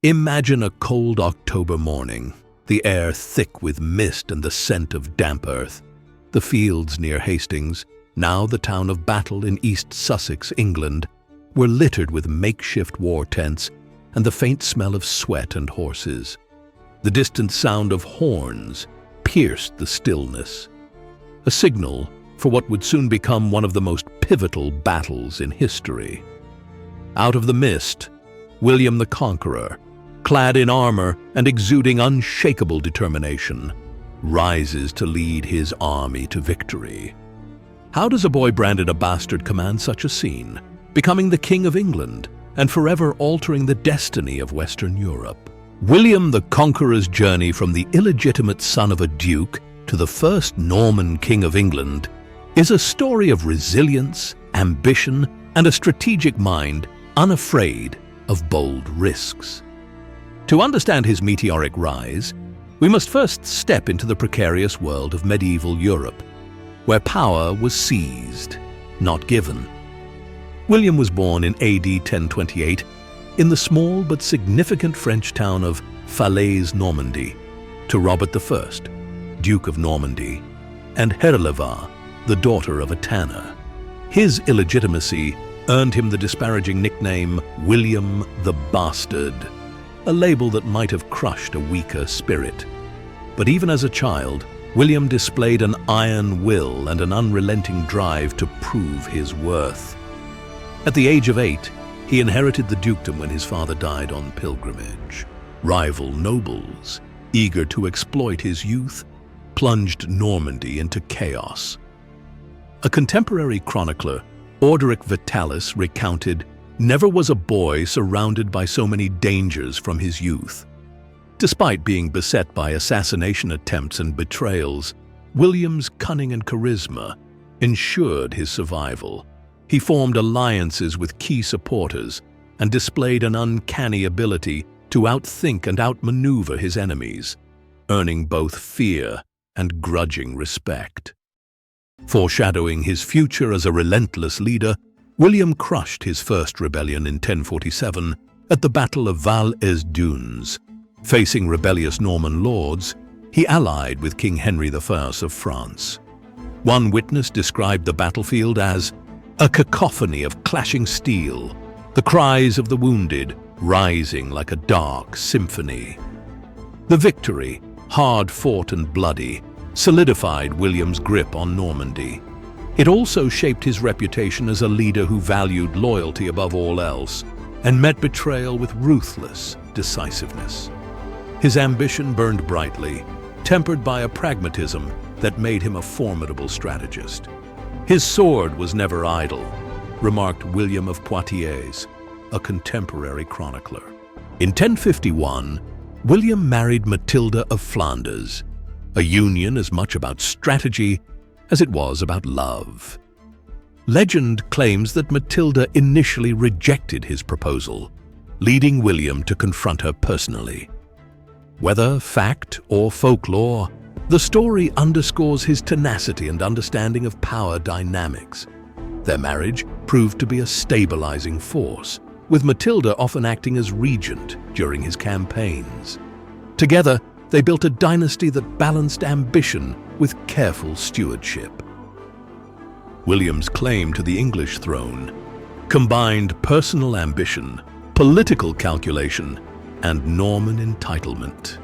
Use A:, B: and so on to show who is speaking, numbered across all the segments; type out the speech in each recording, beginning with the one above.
A: Imagine a cold October morning, the air thick with mist and the scent of damp earth. The fields near Hastings, now the town of Battle in East Sussex, England, were littered with makeshift war tents and the faint smell of sweat and horses. The distant sound of horns pierced the stillness, a signal for what would soon become one of the most pivotal battles in history. Out of the mist, William the Conqueror, clad in armor and exuding unshakable determination, rises to lead his army to victory. How does a boy branded a bastard command such a scene, becoming the King of England and forever altering the destiny of Western Europe? William the Conqueror's journey from the illegitimate son of a duke to the first Norman King of England is a story of resilience, ambition, and a strategic mind unafraid of bold risks. To understand his meteoric rise, we must first step into the precarious world of medieval Europe, where power was seized, not given. William was born in AD 1028 in the small but significant French town of Falaise, Normandy, to Robert I, Duke of Normandy, and Herleva, the daughter of a tanner. His illegitimacy earned him the disparaging nickname William the Bastard, a label that might have crushed a weaker spirit. But even as a child, William displayed an iron will and an unrelenting drive to prove his worth. At the age of 8, he inherited the dukedom when his father died on pilgrimage. Rival nobles, eager to exploit his youth, plunged Normandy into chaos. A contemporary chronicler, Orderic Vitalis, recounted, "Never was a boy surrounded by so many dangers from his youth." Despite being beset by assassination attempts and betrayals, William's cunning and charisma ensured his survival. He formed alliances with key supporters and displayed an uncanny ability to outthink and outmaneuver his enemies, earning both fear and grudging respect. Foreshadowing his future as a relentless leader, William crushed his first rebellion in 1047 at the Battle of Val-es-Dunes. Facing rebellious Norman lords, he allied with King Henry I of France. One witness described the battlefield as a cacophony of clashing steel, the cries of the wounded rising like a dark symphony. The victory, hard-fought and bloody, solidified William's grip on Normandy. It also shaped his reputation as a leader who valued loyalty above all else and met betrayal with ruthless decisiveness. His ambition burned brightly, tempered by a pragmatism that made him a formidable strategist. "His sword was never idle," remarked William of Poitiers, a contemporary chronicler. In 1051, William married Matilda of Flanders, a union as much about strategy as it was about love. Legend claims that Matilda initially rejected his proposal, leading William to confront her personally. Whether fact or folklore, the story underscores his tenacity and understanding of power dynamics. Their marriage proved to be a stabilizing force, with Matilda often acting as regent during his campaigns. Together, they built a dynasty that balanced ambition with careful stewardship. William's claim to the English throne combined personal ambition, political calculation, and Norman entitlement.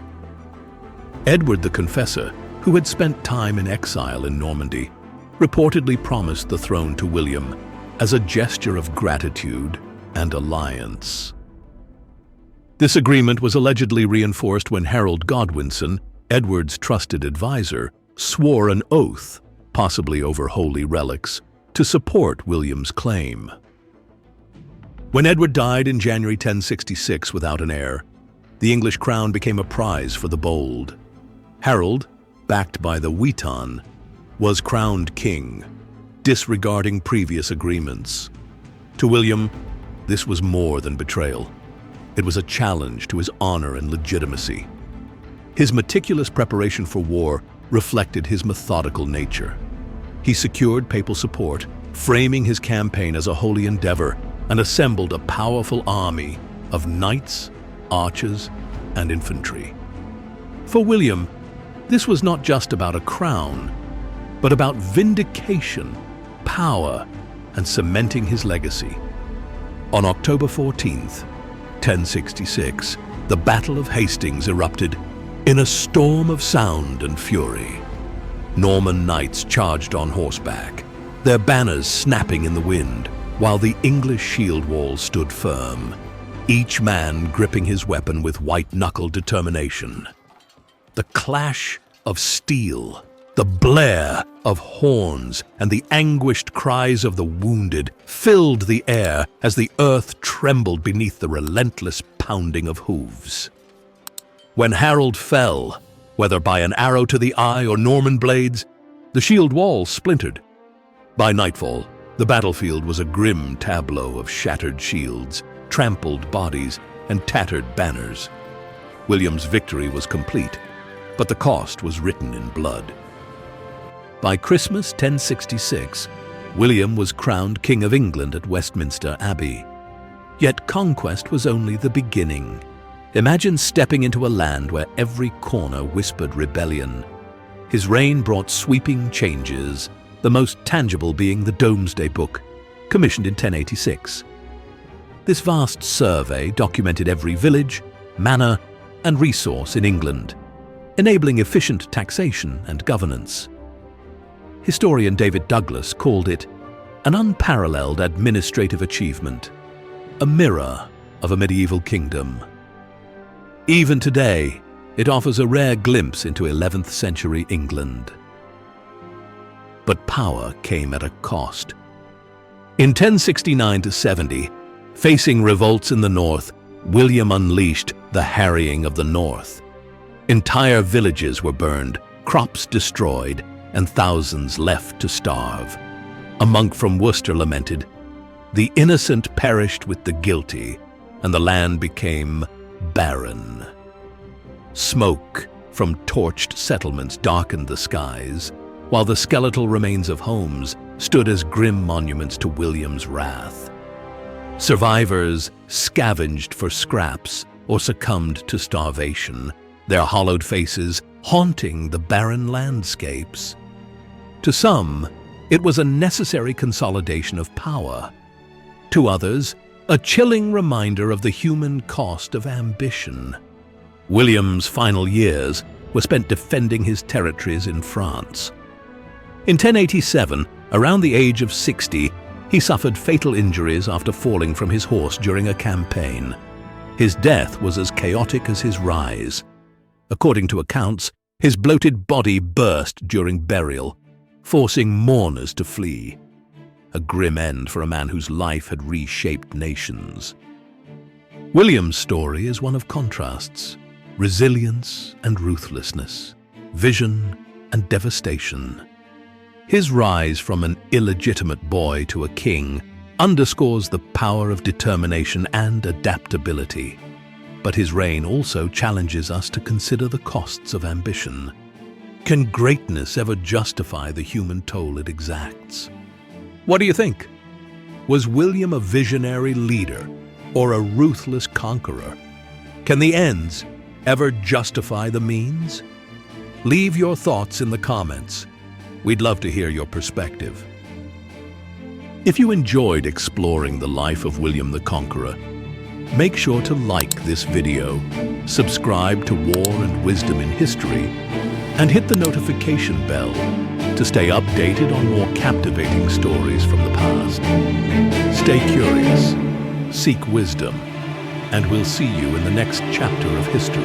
A: Edward the Confessor, who had spent time in exile in Normandy, reportedly promised the throne to William as a gesture of gratitude and alliance. This agreement was allegedly reinforced when Harold Godwinson, Edward's trusted advisor, swore an oath, possibly over holy relics, to support William's claim. When Edward died in January 1066 without an heir, the English crown became a prize for the bold. Harold, backed by the Witan, was crowned king, disregarding previous agreements. To William, this was more than betrayal. It was a challenge to his honor and legitimacy. His meticulous preparation for war reflected his methodical nature. He secured papal support, framing his campaign as a holy endeavor, and assembled a powerful army of knights, archers and infantry. For William, this was not just about a crown, but about vindication, power, and cementing his legacy. On October 14th, 1066, the Battle of Hastings erupted in a storm of sound and fury. Norman knights charged on horseback, their banners snapping in the wind, while the English shield wall stood firm, each man gripping his weapon with white-knuckled determination. The clash of steel, the blare of horns, and the anguished cries of the wounded filled the air as the earth trembled beneath the relentless pounding of hooves. When Harold fell, whether by an arrow to the eye or Norman blades, the shield wall splintered. By nightfall, the battlefield was a grim tableau of shattered shields, trampled bodies, and tattered banners. William's victory was complete, but the cost was written in blood. By Christmas 1066, William was crowned King of England at Westminster Abbey. Yet conquest was only the beginning. Imagine stepping into a land where every corner whispered rebellion. His reign brought sweeping changes, the most tangible being the Domesday Book, commissioned in 1086. This vast survey documented every village, manor, and resource in England, enabling efficient taxation and governance. Historian David Douglas called it an unparalleled administrative achievement, a mirror of a medieval kingdom. Even today, it offers a rare glimpse into 11th century England. But power came at a cost. In 1069–70, facing revolts in the north, William unleashed the harrying of the north. Entire villages were burned, crops destroyed, and thousands left to starve. A monk from Worcester lamented, "The innocent perished with the guilty, and the land became barren." Smoke from torched settlements darkened the skies, while the skeletal remains of homes stood as grim monuments to William's wrath. Survivors scavenged for scraps or succumbed to starvation, their hollowed faces haunting the barren landscapes. To some, it was a necessary consolidation of power. To others, a chilling reminder of the human cost of ambition. William's final years were spent defending his territories in France. In 1087, around the age of 60, he suffered fatal injuries after falling from his horse during a campaign. His death was as chaotic as his rise. According to accounts, his bloated body burst during burial, forcing mourners to flee. A grim end for a man whose life had reshaped nations. William's story is one of contrasts, resilience and ruthlessness, vision and devastation. His rise from an illegitimate boy to a king underscores the power of determination and adaptability. But his reign also challenges us to consider the costs of ambition. Can greatness ever justify the human toll it exacts? What do you think? Was William a visionary leader or a ruthless conqueror? Can the ends ever justify the means? Leave your thoughts in the comments. We'd love to hear your perspective. If you enjoyed exploring the life of William the Conqueror, make sure to like this video, subscribe to War and Wisdom in History, and hit the notification bell to stay updated on more captivating stories from the past. Stay curious, seek wisdom, and we'll see you in the next chapter of history.